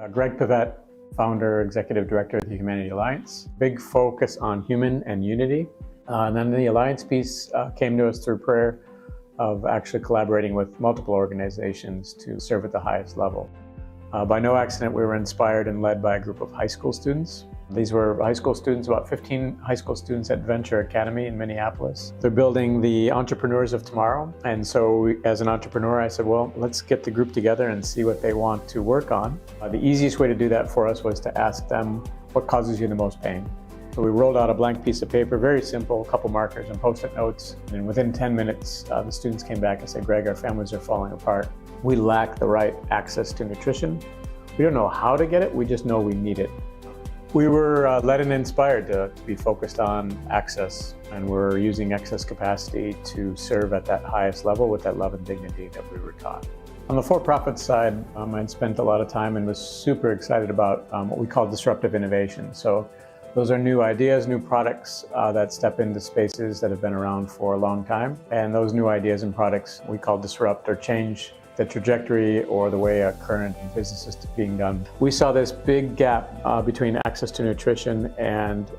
Greg Pavett, founder, executive director of the Humanity Alliance. Big focus on human and unity. And then the Alliance piece came to us through prayer of actually collaborating with multiple organizations to serve at the highest level. By no accident, we were inspired and led by a group of high school students. These were high school students, about 15 high school students at Venture Academy in Minneapolis. They're building the entrepreneurs of tomorrow. And so as an entrepreneur, I said, well, let's get the group together and see what they want to work on. The easiest way to do that for us was to ask them, what causes you the most pain? So we rolled out a blank piece of paper, very simple, a couple markers and Post-it notes. And within 10 minutes, the students came back and said, Greg, our families are falling apart. We lack the right access to nutrition. We don't know how to get it, we just know we need it. We were led and inspired to be focused on access, and we're using excess capacity to serve at that highest level with that love and dignity that we were taught. On the for-profit side, I'd spent a lot of time and was super excited about what we call disruptive innovation. So those are new ideas, new products that step into spaces that have been around for a long time. And those new ideas and products we call disrupt or change the trajectory or the way a current business is being done. We saw this big gap between access to nutrition and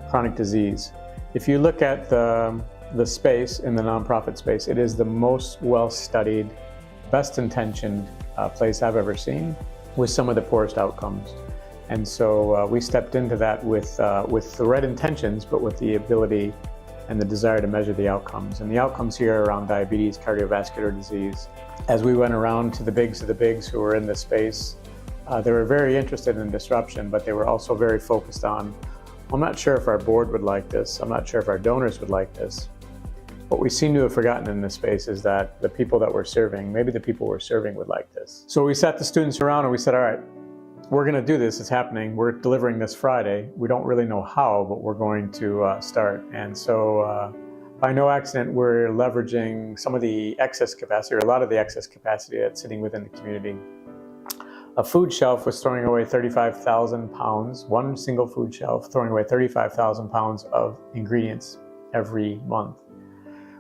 chronic disease. If you look at the space in the nonprofit space, it is the most well-studied, best intentioned place I've ever seen with some of the poorest outcomes. And so we stepped into that with the right intentions, but with the ability and the desire to measure the outcomes. And the outcomes here around diabetes, cardiovascular disease. As we went around to the bigs of the bigs who were in this space, they were very interested in disruption, but they were also very focused on, I'm not sure if our board would like this, I'm not sure if our donors would like this. What we seem to have forgotten in this space is that the people that we're serving, maybe the people we're serving would like this. So we sat the students around and we said, all right, we're going to do this, it's happening, we're delivering this Friday. We don't really know how, but we're going to start. And so by no accident, we're leveraging some of the excess capacity, or a lot of the excess capacity that's sitting within the community. A food shelf was throwing away 35,000 pounds, one single food shelf throwing away 35,000 pounds of ingredients every month.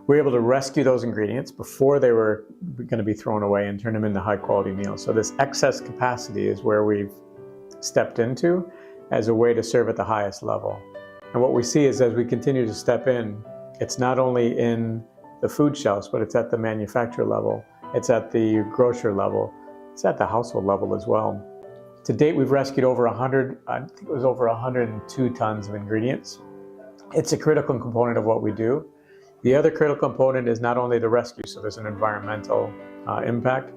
We were able to rescue those ingredients before they were going to be thrown away and turn them into high quality meals. So this excess capacity is where we've stepped into as a way to serve at the highest level. And what we see is as we continue to step in, it's not only in the food shelves, but it's at the manufacturer level, it's at the grocer level, it's at the household level as well. To date, we've rescued over 102 tons of ingredients. It's a critical component of what we do. The other critical component is not only the rescue, so there's an environmental impact,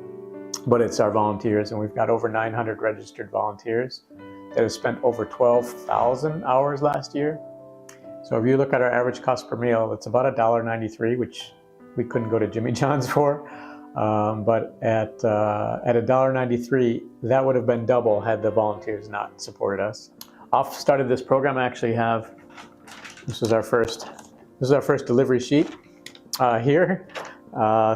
but it's our volunteers, and we've got over 900 registered volunteers that have spent over 12,000 hours last year. So if you look at our average cost per meal, it's about $1.93, which we couldn't go to Jimmy John's for, but at $1.93, that would have been double had the volunteers not supported us. Off started this program, I actually have, this is our first delivery sheet here.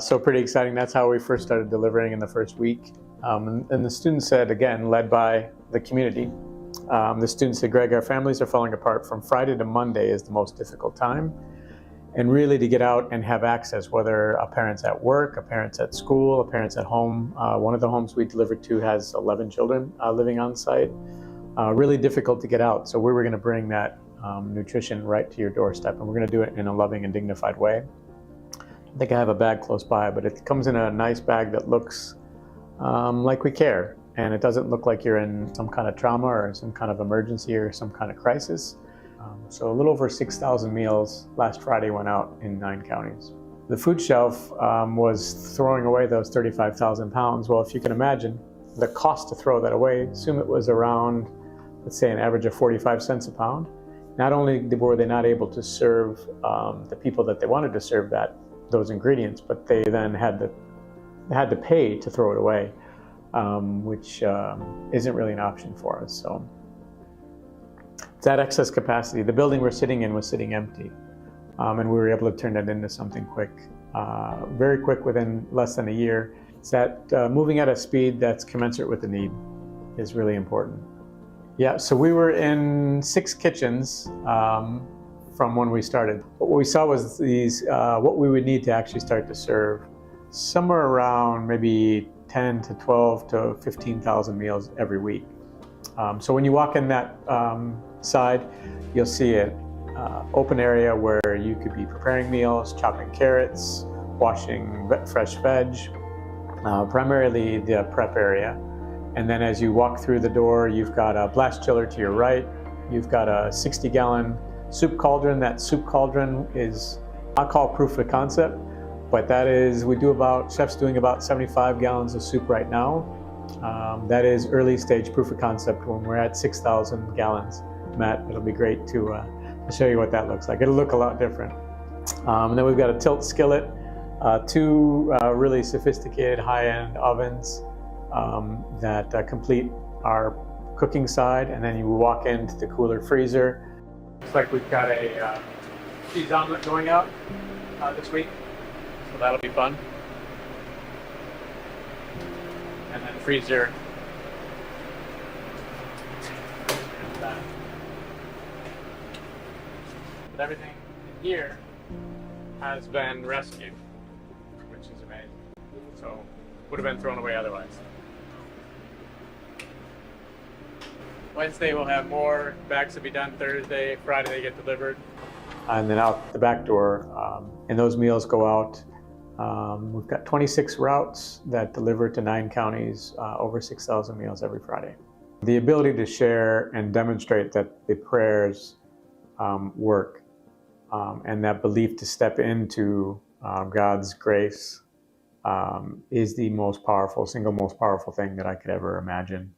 So pretty exciting. That's how we first started delivering in the first week. And the students said, again, led by the community, the students said, Greg, our families are falling apart. From Friday to Monday is the most difficult time. And really to get out and have access, whether a parent's at work, a parent's at school, a parent's at home. One of the homes we delivered to has 11 children living on site. Really difficult to get out. So we were going to bring that nutrition right to your doorstep, and we're going to do it in a loving and dignified way. I think I have a bag close by, but it comes in a nice bag that looks like we care, and it doesn't look like you're in some kind of trauma or some kind of emergency or some kind of crisis. So a little over 6,000 meals last Friday went out in 9 counties. The food shelf was throwing away those 35,000 pounds. Well, if you can imagine the cost to throw that away, assume it was around, let's say, an average of 45 cents a pound. Not only were they not able to serve the people that they wanted to serve those ingredients, but they then had to pay to throw it away, which isn't really an option for us. So that excess capacity, the building we're sitting in was sitting empty, and we were able to turn that into something quick, very quick, within less than a year. It's that moving at a speed that's commensurate with the need is really important. Yeah, so we were in 6 kitchens from when we started. What we saw was what we would need to actually start to serve somewhere around maybe 10 to 12 to 15,000 meals every week. So when you walk in that side, you'll see an open area where you could be preparing meals, chopping carrots, washing fresh veg, primarily the prep area. And then as you walk through the door, you've got a blast chiller to your right. You've got a 60-gallon soup cauldron. That soup cauldron is not called proof of concept, but that is, chef's doing about 75 gallons of soup right now. That is early stage proof of concept. When we're at 6,000 gallons, Matt, it'll be great to show you what that looks like. It'll look a lot different. And then we've got a tilt skillet, two really sophisticated high-end ovens that complete our cooking side, and then you walk into the cooler freezer. Looks like we've got a cheese omelet going out this week, so that'll be fun. And then freezer. And that. But everything in here has been rescued, which is amazing. So would have been thrown away otherwise. Wednesday we'll have more. Bags will be done Thursday. Friday they get delivered. And then out the back door, and those meals go out. We've got 26 routes that deliver to 9 counties, over 6,000 meals every Friday. The ability to share and demonstrate that the prayers work, and that belief to step into God's grace is the single most powerful thing that I could ever imagine.